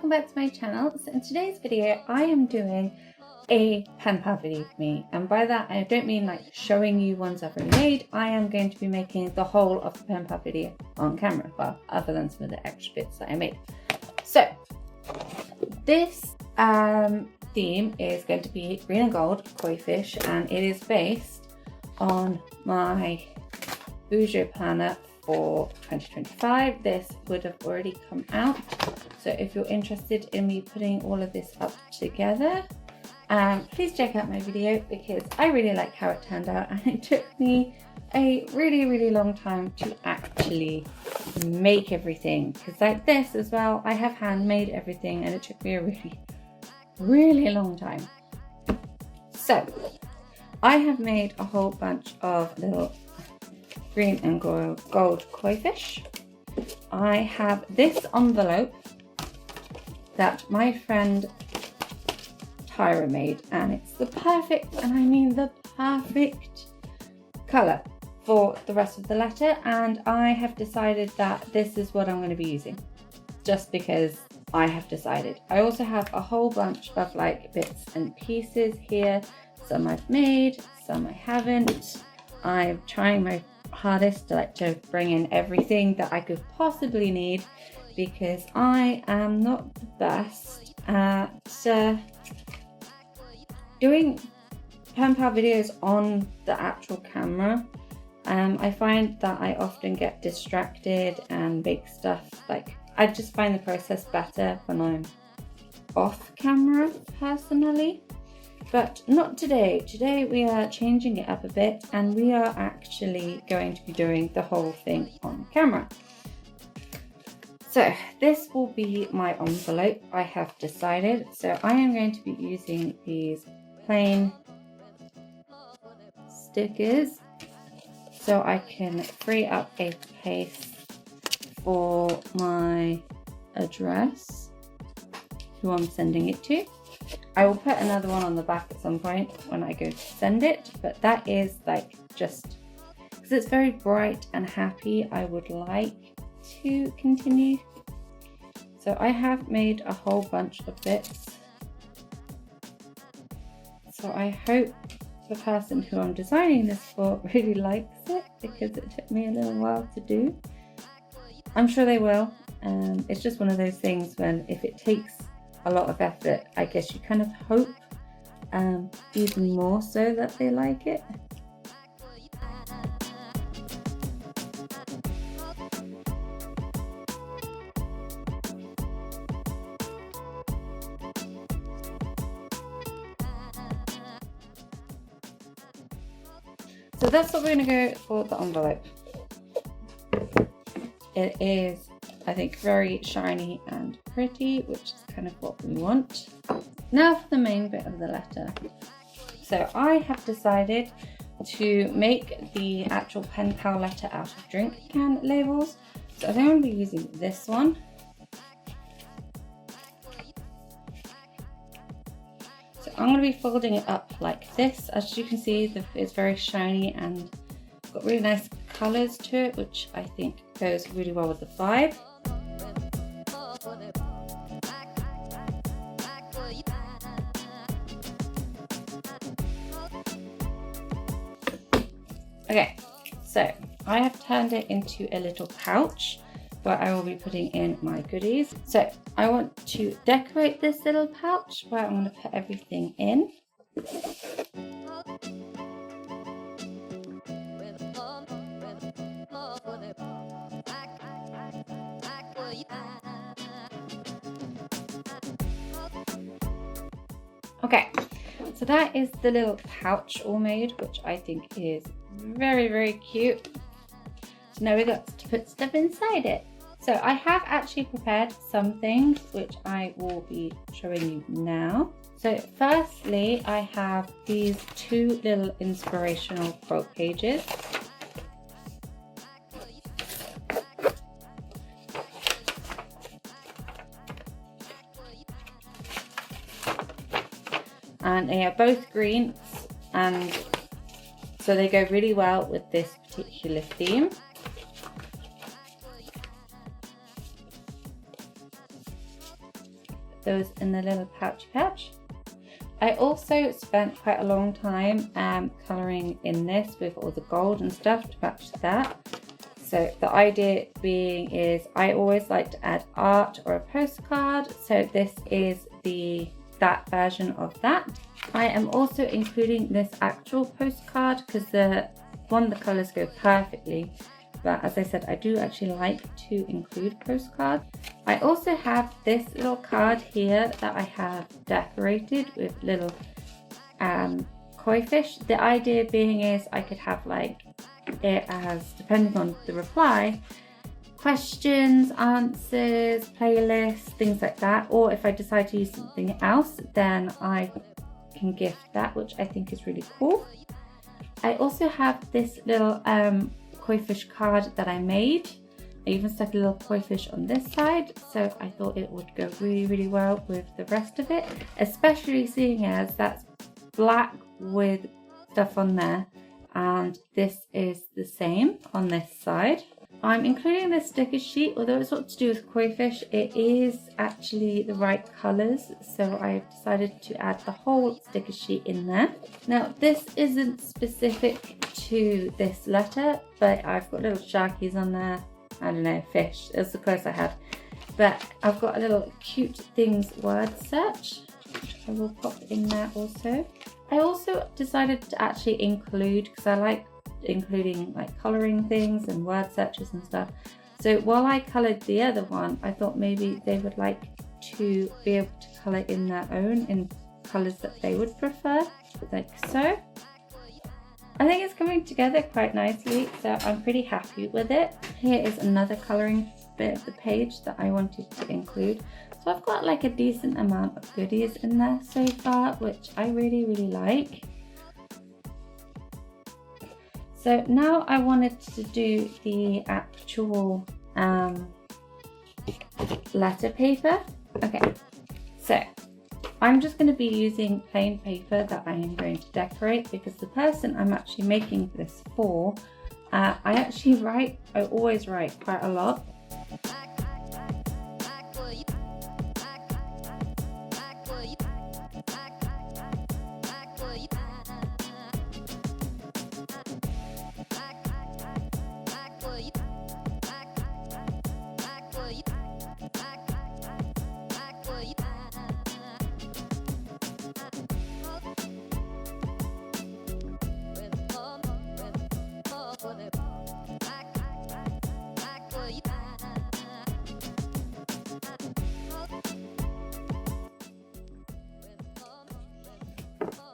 welcome back to my channel. So in today's video I am doing a pen pal video for me, and by that I don't mean like showing you ones I've already made. I am going to be making the whole of the pen pal video on camera, well, other than some of the extra bits that I made. So this theme is going to be green and gold koi fish, and it is based on my Bouger planner for 2025. This would have already come out, so if you're interested in me putting all of this up together, please check out my video because I really like how it turned out, and it took me a really long time to actually make everything, because like this as well, I have handmade everything and it took me a really long time. So I have made a whole bunch of little green and gold koi fish. I have this envelope that my friend Tyra made, and it's the perfect, and I mean the perfect colour for the rest of the letter, and I have decided that this is what I'm going to be using, just because I have decided. I also have a whole bunch of like bits and pieces here. Some I've made, some I haven't. I'm trying my hardest to bring in everything that I could possibly need, because I am not the best at doing pen pal videos on the actual camera. I find that I often get distracted and make stuff, like I just find the process better when I'm off camera personally. But not today. Today we are changing it up a bit, and we are actually going to be doing the whole thing on camera. So this will be my envelope, I have decided. So I am going to be using these plain stickers so I can free up a space for my address, who I'm sending it to. I will put another one on the back at some point when I go to send it, but that is like just because it's very bright and happy, I would like to continue. So I have made a whole bunch of bits. So I hope the person who I'm designing this for really likes it, because it took me a little while to do. I'm sure they will. It's just one of those things when if it takes a lot of effort, I guess you kind of hope even more so that they like it. So that's what we're going to go for the envelope. It is, I think, very shiny and pretty, which is kind of what we want. Now for the main bit of the letter. So I have decided to make the actual pen pal letter out of drink can labels. So I think I'm going to be using this one. So I'm going to be folding it up like this. As you can see, it's very shiny and got really nice colours to it, which I think goes really well with the vibe. Okay, so I have turned it into a little pouch where I will be putting in my goodies. So I want to decorate this little pouch where I'm going to put everything in. Okay, so that is the little pouch all made, which I think is very cute. So now we got to put stuff inside it. So I have actually prepared some things which I will be showing you now. So firstly, I have these two little inspirational quote pages. And they are both green, and so they go really well with this particular theme. those in the little pouch. I also spent quite a long time colouring in this with all the gold and stuff to match that. So the idea being is I always like to add art or a postcard. So this is that version of that. I am also including this actual postcard because the colours go perfectly. But as I said, I do actually like to include postcards. I also have this little card here that I have decorated with little koi fish. The idea being is I could have like it as, depending on the reply, questions, answers, playlists, things like that. Or if I decide to use something else, then I can gift that, which I think is really cool. I also have this little koi fish card that I made. I even stuck a little koi fish on this side, so I thought it would go really well with the rest of it, especially seeing as that's black with stuff on there, and this is the same on this side. I'm including this sticker sheet, although it's not to do with koi fish, it is actually the right colours, so I've decided to add the whole sticker sheet in there. Now this isn't specific to this letter, but I've got little sharkies on there. I don't know, fish, that's the close I had. But I've got a little cute things word search, which I will pop in there also. I also decided to actually include, because I like including like colouring things and word searches and stuff. So while I coloured the other one, I thought maybe they would like to be able to colour in their own in colours that they would prefer, like so. I think it's coming together quite nicely, so I'm pretty happy with it. Here is another colouring bit of the page that I wanted to include. So I've got like a decent amount of goodies in there so far, which I really like. So now I wanted to do the actual letter paper. Okay, so I'm just going to be using plain paper that I am going to decorate, because the person I'm actually making this for, I always write quite a lot.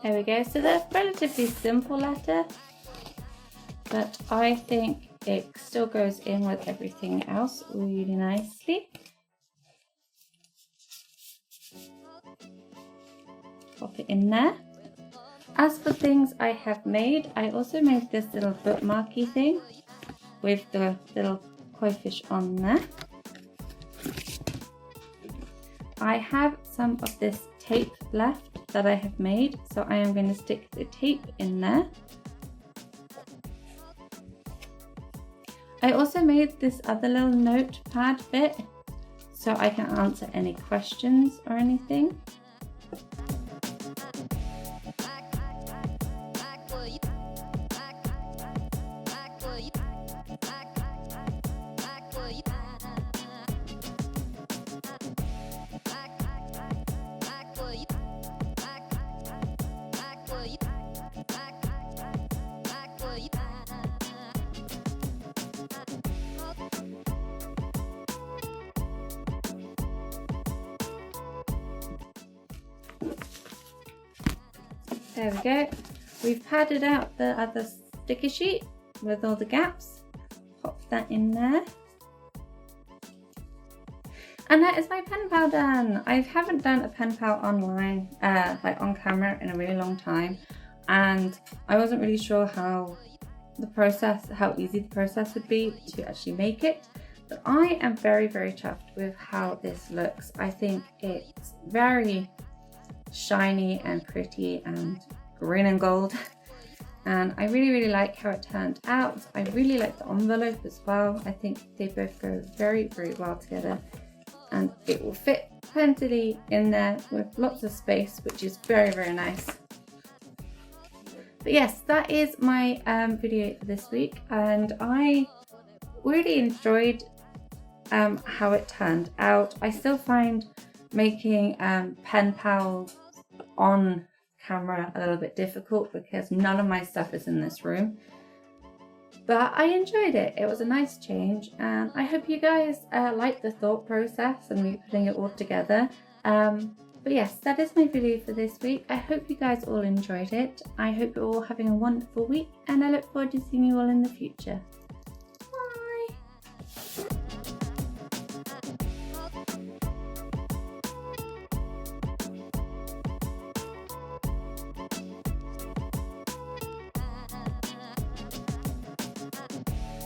There we go, so they're relatively simple letter, but I think it still goes in with everything else really nicely. Pop it in there. As for things I have made, I also made this little bookmarky thing with the little koi fish on there. I have some of this tape left that I have made, so I am going to stick the tape in there. I also made this other little notepad bit so I can answer any questions or anything. There we go. We've padded out the other sticker sheet with all the gaps. Pop that in there. And that is my pen pal done. I haven't done a pen pal online, like on camera, in a really long time. And I wasn't really sure how easy the process would be to actually make it. But I am very chuffed with how this looks. I think it's very shiny and pretty and green and gold, and I really like how it turned out. I really like the envelope as well. I think they both go very well together, and it will fit plenty in there with lots of space, which is very, very nice. But yes, that is my video for this week, and I really enjoyed how it turned out. I still find making pen pals on camera a little bit difficult because none of my stuff is in this room, but I enjoyed it. It was a nice change, and I hope you guys like the thought process and me putting it all together. But yes, that is my video for this week. I hope you guys all enjoyed it. I hope you're all having a wonderful week, and I look forward to seeing you all in the future.